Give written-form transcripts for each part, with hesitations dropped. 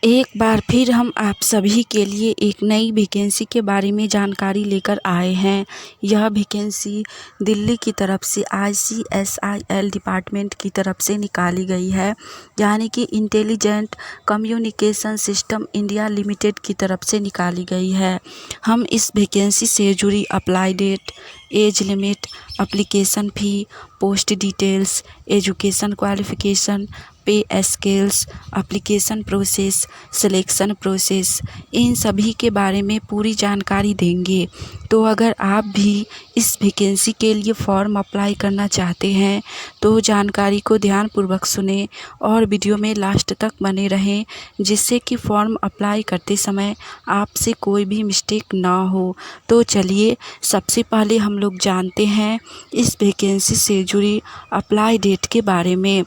एक बार फिर हम आप सभी के लिए एक नई वैकेंसी के बारे में जानकारी लेकर आए हैं। यह वैकेंसी दिल्ली की तरफ से ICSIL डिपार्टमेंट की तरफ से निकाली गई है, यानी कि intelligent communication system India limited की तरफ से निकाली गई है। हम इस वैकेंसी से जुड़ी apply date, age limit, application fee, post details, education qualification, pay scales, application process, selection process, इन सभी के बारे में पूरी जानकारी देंगे। तो अगर आप भी इस वैकेंसी के लिए फॉर्म अप्लाई करना चाहते हैं तो जानकारी को ध्यानपूर्वक सुनें और वीडियो में लास्ट तक बने रहें, जिससे कि फॉर्म अप्लाई करते समय आपसे कोई भी मिस्टेक ना हो। तो चलिए सबसे पहले हम लोग जानते हैं इस वैकेंसी से जुड़ी अप्लाई डेट के बारे में।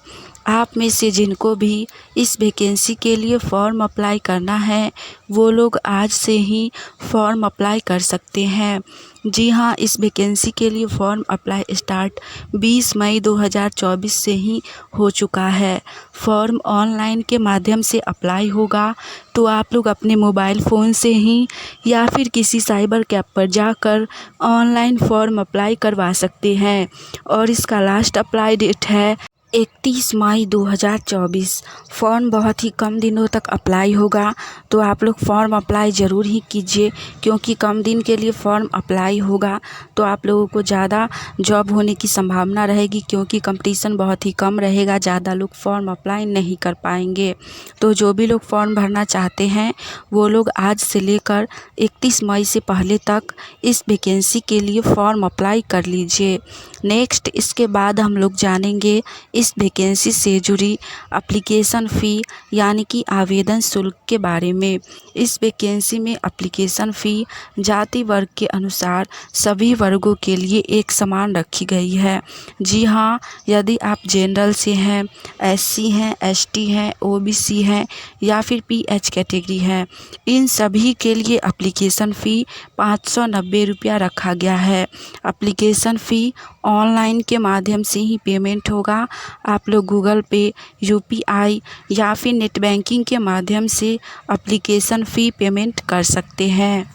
आप में से जिनको भी इस वैकेंसी के लिए फ़ॉर्म अप्लाई करना है वो लोग आज से ही फ़ॉर्म अप्लाई कर सकते हैं। जी हाँ, इस वैकेंसी के लिए फ़ॉर्म अप्लाई स्टार्ट 20 मई 2024 से ही हो चुका है। फ़ॉर्म ऑनलाइन के माध्यम से अप्लाई होगा, तो आप लोग अपने मोबाइल फ़ोन से ही या फिर किसी साइबर कैफ़े पर जाकर ऑनलाइन फ़ॉर्म अप्लाई करवा सकते हैं और इसका लास्ट अप्लाई डेट है 31 मई 2024। फॉर्म बहुत ही कम दिनों तक अप्लाई होगा, तो आप लोग फॉर्म अप्लाई ज़रूर ही कीजिए, क्योंकि कम दिन के लिए फॉर्म अप्लाई होगा तो आप लोगों को ज़्यादा जॉब होने की संभावना रहेगी, क्योंकि कंपटीशन बहुत ही कम रहेगा, ज़्यादा लोग फॉर्म अप्लाई नहीं कर पाएंगे। तो जो भी लोग फॉर्म भरना चाहते हैं वो लोग आज से लेकर 31 मई से पहले तक इस वैकेंसी के लिए फॉर्म अप्लाई कर लीजिए। नेक्स्ट, इसके बाद हम लोग जानेंगे इस वैकेंसी से जुड़ी एप्लीकेशन फ़ी यानी कि आवेदन शुल्क के बारे में। इस वैकेंसी में एप्लीकेशन फ़ी जाति वर्ग के अनुसार सभी वर्गों के लिए एक समान रखी गई है। जी हाँ, यदि आप जनरल से हैं, SC हैं, ST हैं, OBC हैं या फिर PH कैटेगरी है, इन सभी के लिए एप्लीकेशन फ़ी 590 रुपया रखा गया है। एप्लीकेशन फ़ी ऑनलाइन के माध्यम से ही पेमेंट होगा। आप लोग गूगल पे, UPI या फिर नेट बैंकिंग के माध्यम से एप्लीकेशन फ़ी पेमेंट कर सकते हैं।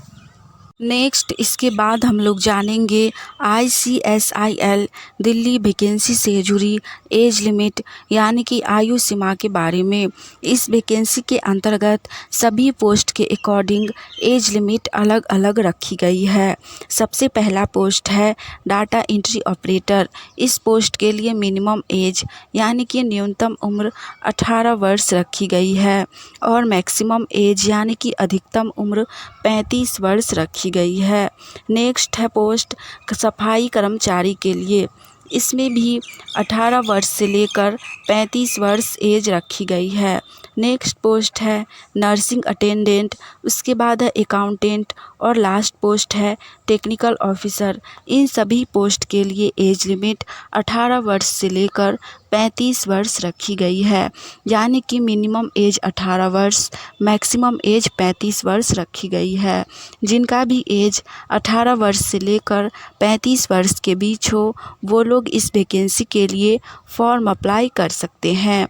नेक्स्ट, इसके बाद हम लोग जानेंगे ICSIL दिल्ली वैकेंसी से जुड़ी एज लिमिट यानी कि आयु सीमा के बारे में। इस वैकेंसी के अंतर्गत सभी पोस्ट के अकॉर्डिंग एज लिमिट अलग अलग रखी गई है। सबसे पहला पोस्ट है डाटा एंट्री ऑपरेटर। इस पोस्ट के लिए मिनिमम एज यानी कि न्यूनतम उम्र 18 वर्ष रखी गई है और मैक्सिमम एज यानी कि अधिकतम उम्र 35 वर्ष रखी गई है। नेक्स्ट है पोस्ट सफाई कर्मचारी के लिए। इसमें भी 18 वर्ष से लेकर 35 वर्ष एज रखी गई है। नेक्स्ट पोस्ट है नर्सिंग अटेंडेंट, उसके बाद है अकाउंटेंट और लास्ट पोस्ट है टेक्निकल ऑफिसर। इन सभी पोस्ट के लिए एज लिमिट 18 वर्ष से लेकर 35 वर्ष रखी गई है, यानी कि मिनिमम एज 18 वर्ष, मैक्सिमम एज 35 वर्ष रखी गई है। जिनका भी एज 18 वर्ष से लेकर 35 वर्ष के बीच हो वो लोग इस वैकेंसी के लिए फॉर्म अप्लाई कर सकते हैं।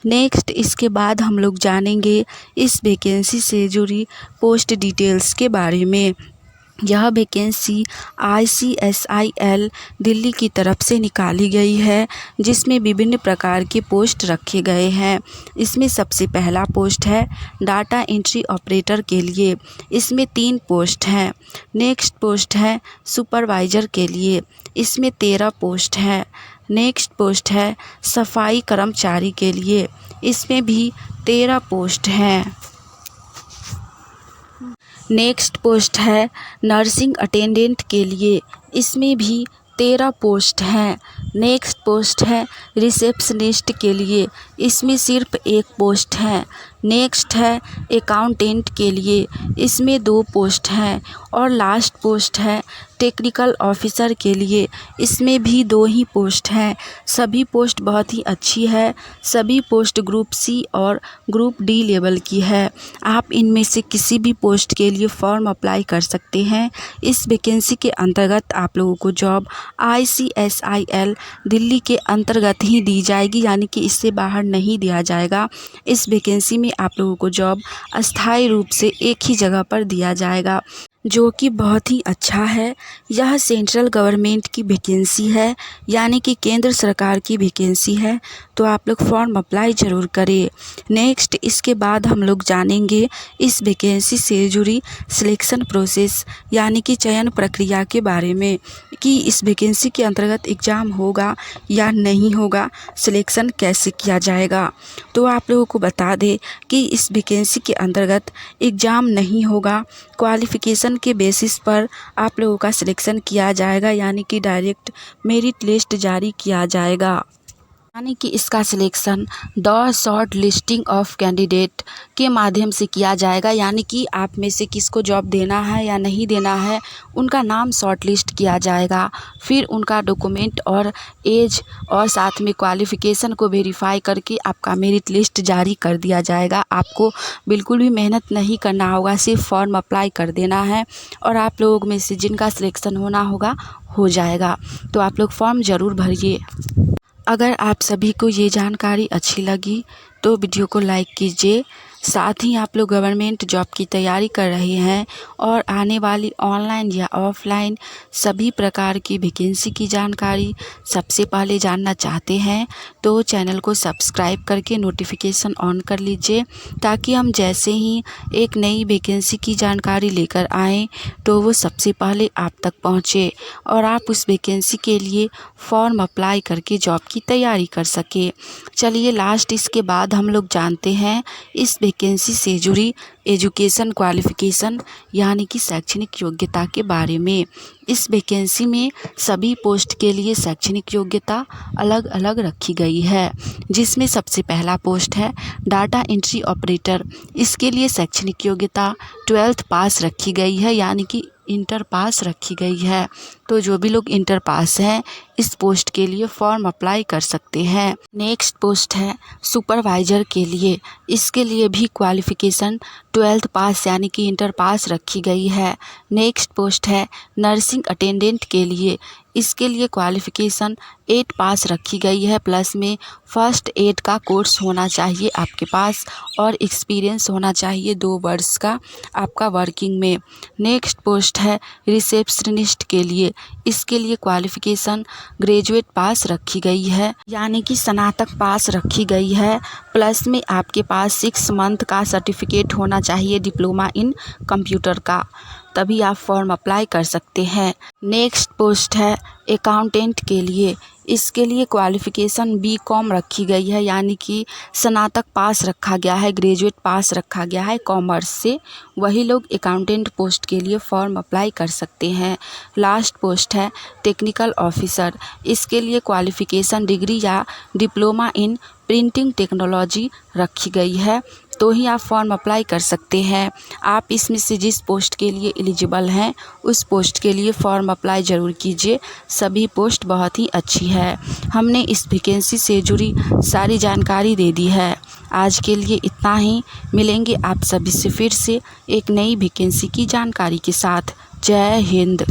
नेक्स्ट, इसके बाद हम लोग जानेंगे इस वैकेंसी से जुड़ी पोस्ट डिटेल्स के बारे में। यह वैकेंसी ICSIL दिल्ली की तरफ से निकाली गई है, जिसमें विभिन्न प्रकार के पोस्ट रखे गए हैं। इसमें सबसे पहला पोस्ट है डाटा एंट्री ऑपरेटर के लिए। इसमें 3 पोस्ट हैं। नेक्स्ट पोस्ट है सुपरवाइज़र के लिए। इसमें 13 पोस्ट हैं। नेक्स्ट पोस्ट है सफाई कर्मचारी के लिए। इसमें भी 13 पोस्ट हैं। नेक्स्ट पोस्ट है नर्सिंग अटेंडेंट के लिए। इसमें भी 13 पोस्ट हैं। नेक्स्ट पोस्ट है रिसेप्शनिस्ट के लिए। इसमें सिर्फ 1 पोस्ट है। नेक्स्ट है अकाउंटेंट के लिए। इसमें 2 पोस्ट हैं और लास्ट पोस्ट है टेक्निकल ऑफिसर के लिए इसमें भी 2 ही पोस्ट हैं। सभी पोस्ट बहुत ही अच्छी है। सभी पोस्ट ग्रुप सी और ग्रुप डी लेवल की है। आप इनमें से किसी भी पोस्ट के लिए फॉर्म अप्लाई कर सकते हैं। इस वैकेंसी के अंतर्गत आप लोगों को जॉब ICSIL दिल्ली के अंतर्गत ही दी जाएगी, यानी कि इससे बाहर नहीं दिया जाएगा। इस वैकेंसी में आप लोगों को जॉब अस्थायी रूप से एक ही जगह पर दिया जाएगा, जो कि बहुत ही अच्छा है। यह सेंट्रल गवर्नमेंट की वैकेंसी है, यानी कि केंद्र सरकार की वैकेंसी है। तो आप लोग फॉर्म अप्लाई ज़रूर करें। नेक्स्ट इसके बाद हम लोग जानेंगे इस वैकेंसी से जुड़ी सिलेक्शन प्रोसेस, यानी कि चयन प्रक्रिया के बारे में, कि इस वैकेंसी के अंतर्गत एग्ज़ाम होगा या नहीं होगा, सिलेक्शन कैसे किया जाएगा। तो आप लोगों को बता दें कि इस वैकेंसी के अंतर्गत एग्ज़ाम नहीं होगा। क्वालिफ़िकेशन के बेसिस पर आप लोगों का सिलेक्शन किया जाएगा, यानी कि डायरेक्ट मेरिट लिस्ट जारी किया जाएगा। यानी कि इसका selection the short listing of candidate के माध्यम से किया जाएगा, यानी कि आप में से किसको जॉब देना है या नहीं देना है, उनका नाम शॉर्ट लिस्ट किया जाएगा। फिर उनका डॉक्यूमेंट और एज और साथ में क्वालिफ़िकेशन को वेरीफाई करके आपका मेरिट लिस्ट जारी कर दिया जाएगा। आपको बिल्कुल भी मेहनत नहीं करना होगा, सिर्फ फॉर्म अप्लाई कर देना है और आप लोगों में से जिनका सिलेक्शन होना होगा हो जाएगा। तो आप लोग फॉर्म ज़रूर भरिए। अगर आप सभी को ये जानकारी अच्छी लगी तो वीडियो को लाइक कीजिए। साथ ही आप लोग गवर्नमेंट जॉब की तैयारी कर रहे हैं और आने वाली ऑनलाइन या ऑफलाइन सभी प्रकार की वैकेंसी की जानकारी सबसे पहले जानना चाहते हैं तो चैनल को सब्सक्राइब करके नोटिफिकेशन ऑन कर लीजिए, ताकि हम जैसे ही एक नई वैकेंसी की जानकारी लेकर आएँ तो वो सबसे पहले आप तक पहुँचे और आप उस वैकेंसी के लिए फॉर्म अप्लाई करके जॉब की तैयारी कर सके। चलिए लास्ट इसके बाद हम लोग जानते हैं इस वैकेंसी से जुड़ी एजुकेशन क्वालिफ़िकेशन, यानी कि शैक्षणिक योग्यता के बारे में। इस वैकेंसी में सभी पोस्ट के लिए शैक्षणिक योग्यता अलग अलग रखी गई है, जिसमें सबसे पहला पोस्ट है डाटा एंट्री ऑपरेटर। इसके लिए शैक्षणिक योग्यता 12th पास रखी गई है, यानी कि इंटर पास रखी गई है। तो जो भी लोग इंटर पास हैं इस पोस्ट के लिए फॉर्म अप्लाई कर सकते हैं। नेक्स्ट पोस्ट है सुपरवाइज़र के लिए। इसके लिए भी क्वालिफ़िकेशन 12th पास यानी कि इंटर पास रखी गई है। नेक्स्ट पोस्ट है नर्सिंग अटेंडेंट के लिए। इसके लिए क्वालिफ़िकेशन 8 पास रखी गई है, प्लस में फर्स्ट एड का कोर्स होना चाहिए आपके पास और एक्सपीरियंस होना चाहिए 2 वर्ष का आपका वर्किंग में। नेक्स्ट पोस्ट है रिसेप्शनिस्ट के लिए। इसके लिए क्वालिफ़िकेशन ग्रेजुएट पास रखी गई है, यानी कि स्नातक पास रखी गई है, प्लस में आपके पास 6 मंथ का सर्टिफिकेट होना चाहिए डिप्लोमा इन कंप्यूटर का, तभी आप फॉर्म अप्लाई कर सकते हैं। नेक्स्ट पोस्ट है अकाउंटेंट के लिए। इसके लिए क्वालिफ़िकेशन BCom रखी गई है, यानी कि स्नातक पास रखा गया है, ग्रेजुएट पास रखा गया है कॉमर्स से। वही लोग अकाउंटेंट पोस्ट के लिए फॉर्म अप्लाई कर सकते हैं। लास्ट पोस्ट है टेक्निकल ऑफिसर। इसके लिए क्वालिफ़िकेशन डिग्री या डिप्लोमा इन प्रिंटिंग टेक्नोलॉजी रखी गई है, तो ही आप फॉर्म अप्लाई कर सकते हैं। आप इसमें से जिस पोस्ट के लिए एलिजिबल हैं उस पोस्ट के लिए फॉर्म अप्लाई ज़रूर कीजिए। सभी पोस्ट बहुत ही अच्छी है। हमने इस वैकेंसी से जुड़ी सारी जानकारी दे दी है। आज के लिए इतना ही। मिलेंगे आप सभी से फिर से एक नई वैकेंसी की जानकारी के साथ। जय हिंद।